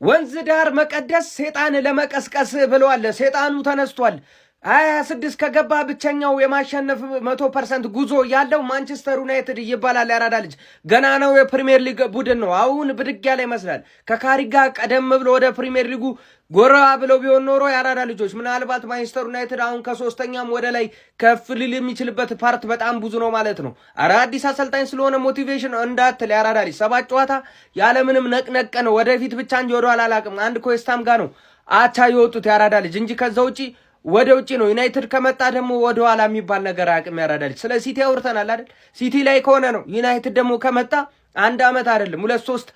ወንዝ ዳር መቀደስ ሰይጣን ለመቀስቀስ ብለዋል። ሰይጣኑ ተነስቷል። 26 ከገባ ብቸኛው የማሸነፍ 100% ጉዞ ያለው ማንቸስተር ዩናይትድ ይባላል። ያራዳ ልጅ ገና ነው። የፕሪሚየር ሊግ ቡድን ነው። አሁን ብድግ ያለ ይመስላል። ከካሪጋ ቀደም ብሎ ወደ ፕሪሚየር ሊጉ ጎራ ብለው ቢሆን ኖሮ ያራዳ ልጆች ምናልባት ማንቸስተር ዩናይትድ አሁን ከሶስተኛም ወደ ላይ ከፍ ሊል የሚችልበት ፓርት በጣም ብዙ ነው ማለት ነው። አዲስ አሰልጣኝ ስለሆነ ሞቲቬሽን እንዳትል ያራዳ ልጅ 7 ጨዋታ ያለምንም ነቅነቅ ነው። ወደፊት ብቻ እንጂ ወደ ኋላ አላቅም። አንድ ኮስታም ጋር ነው አቻ የወጡት ያራዳ ልጅ እንጂ ከዛ ውጪ ወደ ውጪ ነው። ዩናይትድ ከመጣ ደግሞ ወደ ኋላ የሚባል ነገር አቅም ያራዳል። ስለ ሲቲ አውርተናል አይደል? ሲቲ ላይ ከሆነ ነው። ዩናይትድ ደግሞ ከመጣ 1 ዓመት አይደለም 2-3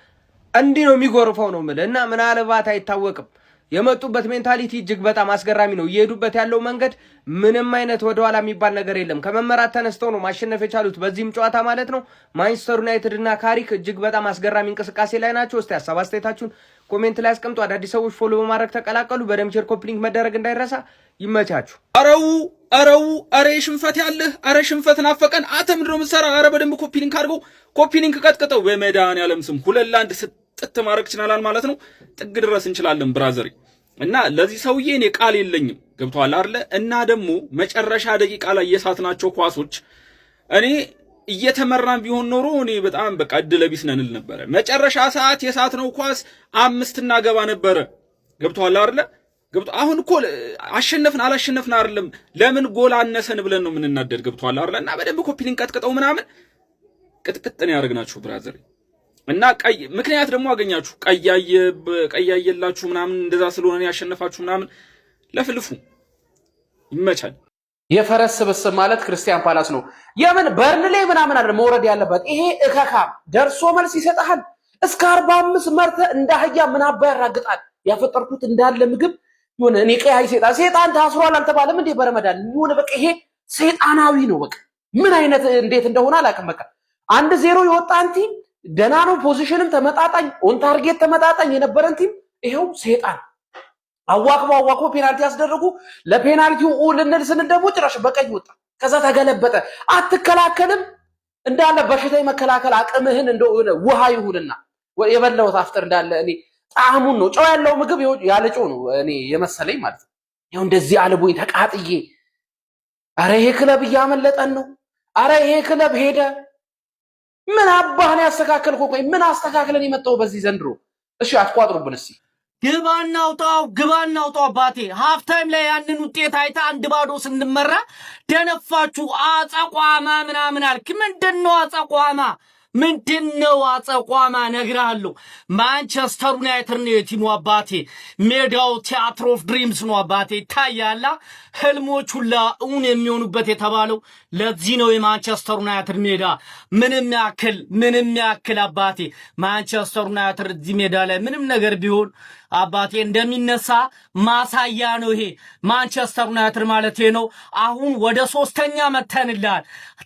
እንዲህ ነው የሚጎርፈው ነው የምልህ። እና ምናልባት አይታወቅም። የመጡበት ሜንታሊቲ እጅግ በጣም አስገራሚ ነው። እየሄዱበት ያለው መንገድ ምንም አይነት ወደ ኋላ የሚባል ነገር የለም። ከመመራት ተነስተው ነው ማሸነፍ የቻሉት በዚህም ጨዋታ ማለት ነው። ማንቸስተር ዩናይትድ እና ካሪክ እጅግ በጣም አስገራሚ እንቅስቃሴ ላይ ናቸው። እስቲ ሀሳብ አስተያየታችሁን ኮሜንት ላይ አስቀምጡ። አዳዲስ ሰዎች ፎሎ በማድረግ ተቀላቀሉ። በደም ሼር ኮፕሊንግ መደረግ እንዳይረሳ። ይመቻችሁ። አረ ሽንፈት ያለህ አረ ሽንፈት ናፈቀን። አንተ ምንድን ነው የምትሰራ? አረ በደንብ ኮፒሊንክ አድርገው፣ ኮፒሊንክ ቀጥቅጠው። በመድኃኒዓለም ስም 2-1 ስጥት ማድረግ ይችላል ማለት ነው። ጥግ ድረስ እንችላለን ብራዘሪ። እና ለዚህ ሰውዬ እኔ ቃል የለኝም። ገብቷል አይደለ? እና ደግሞ መጨረሻ ደቂቃ ላይ የሳትናቸው ኳሶች እኔ እየተመራን ቢሆን ኖሮ እኔ በጣም በቃ እድለቢስ ነንል ነበረ። መጨረሻ ሰዓት የሳትነው ኳስ 5 እናገባ ነበረ። ገብቷል አይደለ? አሁን እኮ አሸነፍን አላሸነፍን አይደለም፣ ለምን ጎል አነሰን ብለን ነው የምንናደድ። ገብቷል አይደል? እና በደንብ ኮፒሊንክ ቀጥቀጠው ምናምን ቅጥቅጥን ያደርግናችሁ ብራዘር። እና ቀይ ምክንያት ደግሞ አገኛችሁ፣ ቀያየላችሁ ምናምን እንደዛ ስለሆነ ያሸነፋችሁ ምናምን ለፍልፉ ይመቻል። የፈረስ ስብስብ ማለት ክርስቲያን ፓላስ ነው። የምን በርንሌ ምናምን አይደል መውረድ ያለበት። ይሄ እከካም ደርሶ መልስ ይሰጣል። እስከ 45 መርተ እንዳህያ ምን አባ ያራግጣል። ያፈጠርኩት እንዳለ ምግብ የሆነ እኔ ቀያይ ሰይጣን ታስሯል አልተባለም እንዴ በረመዳን? የሆነ በቃ ይሄ ሰይጣናዊ ነው። በቃ ምን አይነት እንዴት እንደሆነ አላውቅም። በቃ 1-0 የወጣን ቲም ደና ነው። ፖዚሽንም ተመጣጣኝ፣ ኦን ታርጌት ተመጣጣኝ የነበረን ቲም ይሄው ሰይጣን አዋክቦ ፔናልቲ ያስደረጉ። ለፔናልቲው ልንል ስንል ደግሞ ጭራሽ በቀይ ወጣ። ከዛ ተገለበጠ። አትከላከልም እንዳለ በሽታ የመከላከል አቅምህን እንደው ውሃ ይሁንና የበላው ታፍጥር እንዳለ እኔ ጣዕሙን ነው። ጨው ያለው ምግብ ያለ ጨው ነው እኔ የመሰለኝ ማለት ነው። ይኸው እንደዚህ አልቦኝ ተቃጥዬ፣ አረ ይሄ ክለብ እያመለጠን ነው። አረ ይሄ ክለብ ሄደ። ምን አባህን ያስተካከልኩ? ቆይ ምን አስተካክለን የመጣው በዚህ ዘንድሮ? እሺ አትቋጥሩብን እስቲ። ግባና አውጣው አባቴ። ሃፍ ታይም ላይ ያንን ውጤት አይታ 1-0 ስንመራ ደነፋችሁ። አጸቋማ ምናምን አልክ። ምንድነው አጸቋማ? ነግራለሁ። ማንቸስተር ዩናይትድ ነው የቲሙ አባቴ። ሜዳው ቲያትር ኦፍ ድሪምስ ነው አባቴ። ታያላ ህልሞች ሁላ እውን የሚሆኑበት የተባለው ለዚህ ነው የማንቸስተር ዩናይትድ ሜዳ። ምንም ያክል አባቴ ማንቸስተር ዩናይትድ እዚህ ሜዳ ላይ ምንም ነገር ቢሆን አባቴ እንደሚነሳ ማሳያ ነው ይሄ ማንቸስተር ዩናይትድ ማለት ነው። አሁን ወደ 3ኛ መተንላል።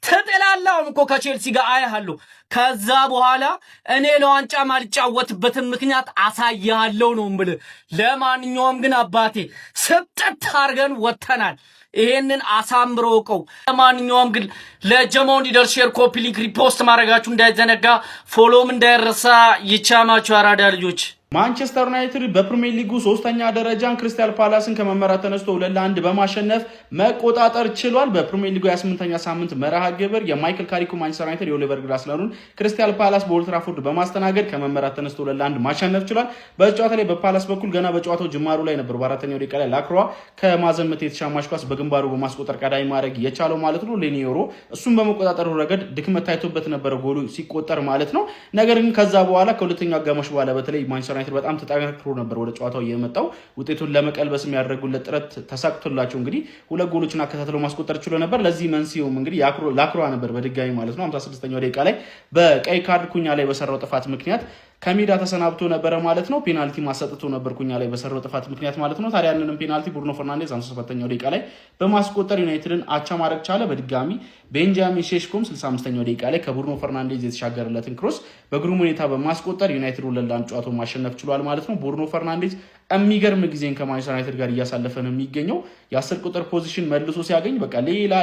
ተጥላላው እኮ ከቼልሲ ጋር አይሃለሁ። ከዛ በኋላ እኔ ለዋንጫ ማልጫወትበትን ምክንያት አሳያለሁ ነው ምብል። ለማንኛውም ግን አባቴ ስጥት አርገን ወተናል። ይሄንን አሳምሮቀው። ለማንኛውም ግን ለጀማው ሊደር ሼር ኮፒ ሊንክ ሪፖስት ማድረጋችሁ እንዳይዘነጋ፣ ፎሎም እንዳይረሳ። ይቻማችሁ አራዳ ልጆች። ማንቸስተር ዩናይትድ በፕሪሚየር ሊጉ 3ኛ ደረጃን ክሪስታል ፓላስን ከመመራት ተነስቶ 2-1 በማሸነፍ መቆጣጠር ችሏል። በፕሪሚየር ሊጉ 28ኛ ሳምንት መርሃ ግብር የማይክል ካሪኩ ማንቸስተር ዩናይትድ የኦሊቨር ግላስነሩን ክሪስታል ፓላስ በኦልድ ትራፎርድ በማስተናገድ ከመመራት ተነስቶ 2-1 ማሸነፍ ችሏል። በጨዋታ ላይ በፓላስ በኩል ገና በጨዋታው ጅማሩ ላይ ነበር። በአራተኛው ደቂቃ ላይ ላክሮአ ከማዘን ምት የተሻማች ኳስ በግንባሩ በማስቆጠር ቀዳሚ ማድረግ የቻለው ማለት ነው። ሌኒዮሮ እሱም በመቆጣጠሩ ረገድ ድክመት ታይቶበት ነበር ጎሉ ሲቆጠር ማለት ነው። ነገር ግን ከዛ በኋላ ከሁለተኛው አጋማሽ በኋላ በተለይ ማንቸስተር ዩናይትድ በጣም ተጠናክሮ ነበር ወደ ጨዋታው የመጣው። ውጤቱን ለመቀልበስ የሚያደርጉለት ጥረት ተሳክቶላቸው እንግዲህ 2 ጎሎችን አከታትለው ማስቆጠር ችሎ ነበር። ለዚህ መንስኤውም እንግዲህ ላክሮአ ነበር በድጋሚ ማለት ነው። 56ኛው ደቂቃ ላይ በቀይ ካርድ ኩኛ ላይ በሰራው ጥፋት ምክንያት ከሜዳ ተሰናብቶ ነበረ ማለት ነው። ፔናልቲ ማሰጥቶ ነበር ኩኛ ላይ በሰራው ጥፋት ምክንያት ማለት ነው። ታዲያ ያንንም ፔናልቲ ብሩኖ ፈርናንዴዝ 57ኛው ደቂቃ ላይ በማስቆጠር ዩናይትድን አቻ ማድረግ ቻለ። በድጋሚ ቤንጃሚን ሼሽኮም 65ኛው ደቂቃ ላይ ከብሩኖ ፈርናንዴዝ የተሻገረለትን ክሮስ በግሩም ሁኔታ በማስቆጠር ዩናይትድ 2-1 ጨዋታውን ማሸነፍ ችሏል ማለት ነው። ብሩኖ ፈርናንዴዝ የሚገርም ጊዜን ከማንቸስተር ዩናይትድ ጋር እያሳለፈ ነው የሚገኘው። የ10 ቁጥር ፖዚሽን መልሶ ሲያገኝ በቃ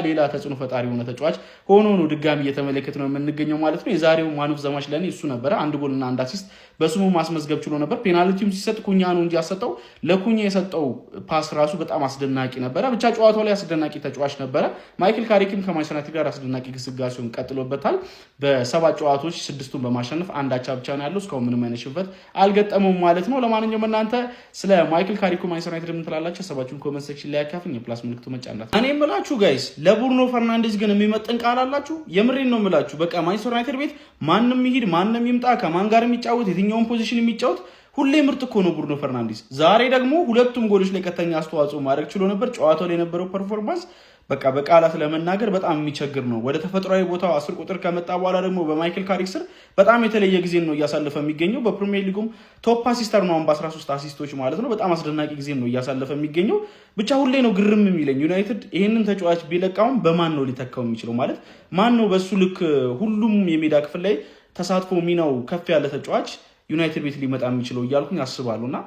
ሌላ ተጽዕኖ ፈጣሪ የሆነ ተጫዋች ሆኖ ነው ድጋሚ እየተመለከት ነው የምንገኘው ማለት ነው። የዛሬው ማን ኦፍ ዘ ማች ለኔ እሱ ነበረ። 1 ጎልና 1 አሲስት በስሙ ማስመዝገብ ችሎ ነበር። ፔናልቲውም ሲሰጥ ኩኛ ነው እንጂ ያሰጠው ለኩኛ የሰጠው ፓስ ራሱ በጣም አስደናቂ ነበረ። ብቻ ጨዋታው ላይ አስደናቂ ተጫዋች ነበረ። ማይክል ካሪክም ከማንቸስተር ዩናይትድ ጋር አስደናቂ ግስጋሴውን ቀጥሎበታል። በ7 ጨዋታዎች 6ቱን በማሸነፍ አንድ አቻ ብቻ ነው ያለው። እስካሁን ምንም አይነት ሽንፈት አልገጠመውም ማለት ነው። ለማንኛውም እናንተ ስለ ማይክል ካሪክ ማንቸስተር ዩናይትድ ምን ትላላችሁ? ሀሳባችሁን ኮሜንት ሴክሽን ላይ ያካፍኝ። የፕላስ ምልክቱ መጫናት እኔ የምላችሁ ጋይስ ለብሩኖ ፈርናንዴዝ ግን የሚመጥን ቃል አላችሁ? የምሬን ነው የምላችሁ። በቃ ማንቸስተር ዩናይትድ ቤት ማንም ይሄድ ማንም ይምጣ ከማን ጋር የሚጫወት የትኛውን ፖዚሽን የሚጫወት ሁሌ ምርጥ እኮ ነው ብሩኖ ፈርናንዴዝ። ዛሬ ደግሞ ሁለቱም ጎሎች ላይ ቀጥተኛ አስተዋጽኦ ማድረግ ችሎ ነበር። ጨዋታው ላይ የነበረው ፐርፎርማንስ በቃ በቃላት ለመናገር በጣም የሚቸግር ነው። ወደ ተፈጥሯዊ ቦታው 10 ቁጥር ከመጣ በኋላ ደግሞ በማይክል ካሪክ ስር በጣም የተለየ ጊዜ ነው እያሳለፈ የሚገኘው። በፕሪሚየር ሊጉም ቶፕ አሲስተር ነው በ13 አሲስቶች ማለት ነው። በጣም አስደናቂ ጊዜ ነው እያሳለፈ የሚገኘው። ብቻ ሁሌ ነው ግርም የሚለኝ ዩናይትድ ይህንን ተጫዋች ቢለቃውም በማን ነው ሊተካው የሚችለው? ማለት ማን ነው በሱ ልክ ሁሉም የሜዳ ክፍል ላይ ተሳትፎ ሚናው ከፍ ያለ ተጫዋች ዩናይትድ ቤት ሊመጣ የሚችለው እያልኩኝ አስባለሁና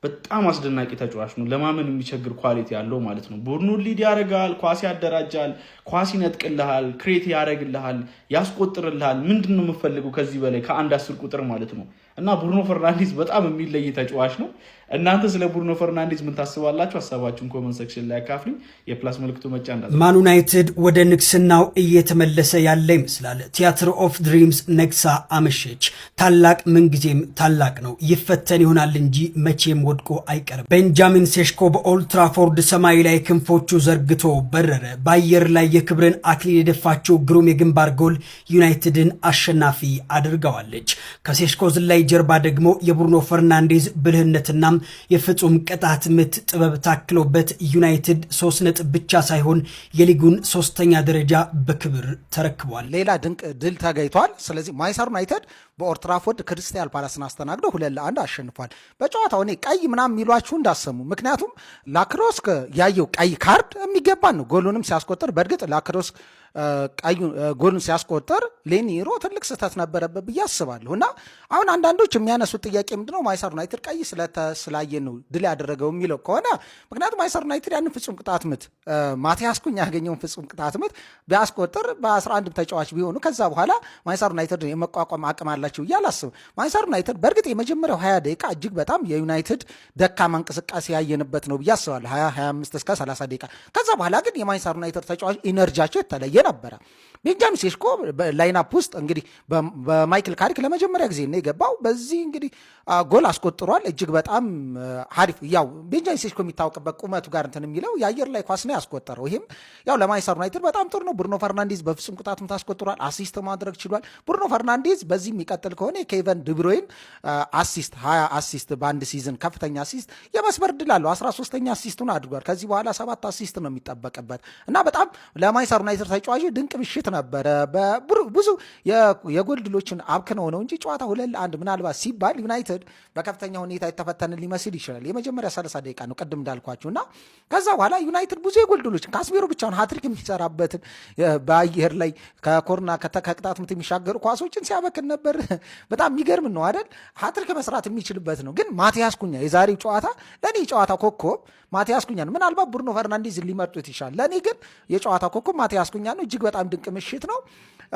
በጣም አስደናቂ ተጫዋች ነው። ለማመን የሚቸግር ኳሊቲ ያለው ማለት ነው። ቡድኑን ሊድ ያደርጋል፣ ኳስ ያደራጃል፣ ኳስ ይነጥቅልሃል፣ ክሬት ያደርግልሃል፣ ያስቆጥርልሃል። ምንድን ነው የምፈልገው ከዚህ በላይ ከአንድ 10 ቁጥር ማለት ነው። እና ብሩኖ ፈርናንዴዝ በጣም የሚለይ ተጫዋች ነው። እናንተ ስለ ብሩኖ ፈርናንዴዝ ምን ታስባላችሁ? ሀሳባችሁን ኮመንት ሴክሽን ላይ አካፍሉኝ። የፕላስ ምልክቱ መጫን ማን ዩናይትድ ወደ ንግስናው እየተመለሰ ያለ ይመስላል። ቲያትር ኦፍ ድሪምስ ነግሳ አመሸች። ታላቅ ምንጊዜም ታላቅ ነው፣ ይፈተን ይሆናል እንጂ መቼም ወድቆ አይቀርም። ቤንጃሚን ሴሽኮ በኦልድ ትራፎርድ ሰማይ ላይ ክንፎቹ ዘርግቶ በረረ። በአየር ላይ የክብርን አክሊል የደፋችው ግሩም የግንባር ጎል ዩናይትድን አሸናፊ አድርገዋለች። ከሴሽኮ ዝላይ ጀርባ ደግሞ የብሩኖ ፈርናንዴዝ ብልህነትና የፍጹም ቅጣት ምት ጥበብ ታክሎበት ዩናይትድ 3 ነጥብ ብቻ ሳይሆን የሊጉን 3ኛ ደረጃ በክብር ተረክቧል። ሌላ ድንቅ ድል ተገኝቷል። ስለዚህ ማንቸስተር ዩናይትድ በኦልድ ትራፎርድ ክሪስታል ፓላስን አስተናግዶ 2-1 አሸንፏል። በጨዋታው እኔ ቀይ ምናምን የሚሏችሁ እንዳሰሙ፣ ምክንያቱም ላክሮስ ያየው ቀይ ካርድ የሚገባ ነው። ጎሉንም ሲያስቆጥር በእርግጥ ላክሮስ ጎሉን ሲያስቆጥር ሌኒሮ ትልቅ ስህተት ነበረበት ብዬ አስባለሁ። እና አሁን አንዳንዶች የሚያነሱት ጥያቄ ምንድነው ማንቸስተር ዩናይትድ ቀይ ስላየ ነው ድል ያደረገው የሚለው ከሆነ ምክንያቱም ማንቸስተር ዩናይትድ ያንን ፍጹም ቅጣት ምት ማቲያስ ኩኛ ያገኘውን ፍጹም ቅጣት ምት ቢያስቆጥር በ11 ተጫዋች ቢሆኑ ከዛ በኋላ ማንቸስተር ዩናይትድ የመቋቋም አቅም አላቸው ብዬ አላስብም። ማንቸስተር ዩናይትድ በእርግጥ የመጀመሪያው 20 ደቂቃ እጅግ በጣም የዩናይትድ ደካማ እንቅስቃሴ ያየንበት ነው ብዬ አስባለሁ። 25 እስከ 30 ደቂቃ። ከዛ በኋላ ግን የማንቸስተር ዩናይትድ ተጫዋች ኢነርጂያቸው የተለየ ነበረ። ቤንጃሚን ሴሽኮ ላይናፕ ውስጥ እንግዲህ በማይክል ካሪክ ለመጀመሪያ ጊዜ ነው የገባው። በዚህ እንግዲህ ጎል አስቆጥሯል። እጅግ በጣም ሀሪፍ። ያው ቤንጃሚን ሴሽኮ የሚታወቅበት ቁመቱ ጋር እንትን የሚለው የአየር ላይ ኳስ ነው ያስቆጠረው። ይህም ያው ለማንቸስተር ዩናይትድ በጣም ጥሩ ነው። ብሩኖ ፈርናንዴዝ በፍጹም ቅጣት ምት አስቆጥሯል። አሲስት ማድረግ ችሏል። ብሩኖ ፈርናንዴዝ በዚህ የሚቀጥል ከሆነ የኬቨን ድብሮይን አሲስት 20 አሲስት በአንድ ሲዝን ከፍተኛ አሲስት የመስበር ድል አለው። 13ኛ አሲስቱን አድርጓል። ከዚህ በኋላ 7 አሲስት ነው የሚጠበቅበት እና በጣም ለማንቸስተር ዩናይትድ ተጫዋች ድንቅ ምሽት ነበረ። ብዙ የጎል ድሎችን አብክነው ነው እንጂ ጨዋታ 2-1 ምናልባት ሲባል ዩናይትድ በከፍተኛ ሁኔታ የተፈተነ ሊመስል ይችላል። የመጀመሪያ 30 ደቂቃ ነው ቅድም እንዳልኳችሁ እና ከዛ በኋላ ዩናይትድ ብዙ የጎል ድሎችን ካስሜሮ ብቻውን ሃትሪክ የሚሰራበትን በአየር ላይ ከኮርና ከቅጣት ምት የሚሻገሩ ኳሶችን ሲያበክን ነበር። በጣም የሚገርም ነው አይደል? ሃትሪክ መስራት የሚችልበት ነው። ግን ማቲያስ ኩኛ የዛሬው ጨዋታ ለእኔ የጨዋታ ኮከብ ማቲያስ ኩኛ ነው። ምናልባት ብሩኖ ፈርናንዴዝ ሊመርጡት ይችላል። ለእኔ ግን የጨዋታ ኮከብ ማቲያስ ኩኛ ነው። እጅግ በጣም ድንቅ ምሽት ነው።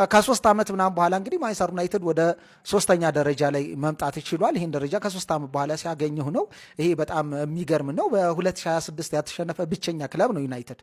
ከ3 ዓመት ምናምን በኋላ እንግዲህ ማንቸስተር ዩናይትድ ወደ 3ኛ ደረጃ ላይ መምጣት ይችሏል። ይህን ደረጃ ከ3 ዓመት በኋላ ሲያገኘው ነው። ይሄ በጣም የሚገርም ነው። በ2026 ያተሸነፈ ብቸኛ ክለብ ነው ዩናይትድ።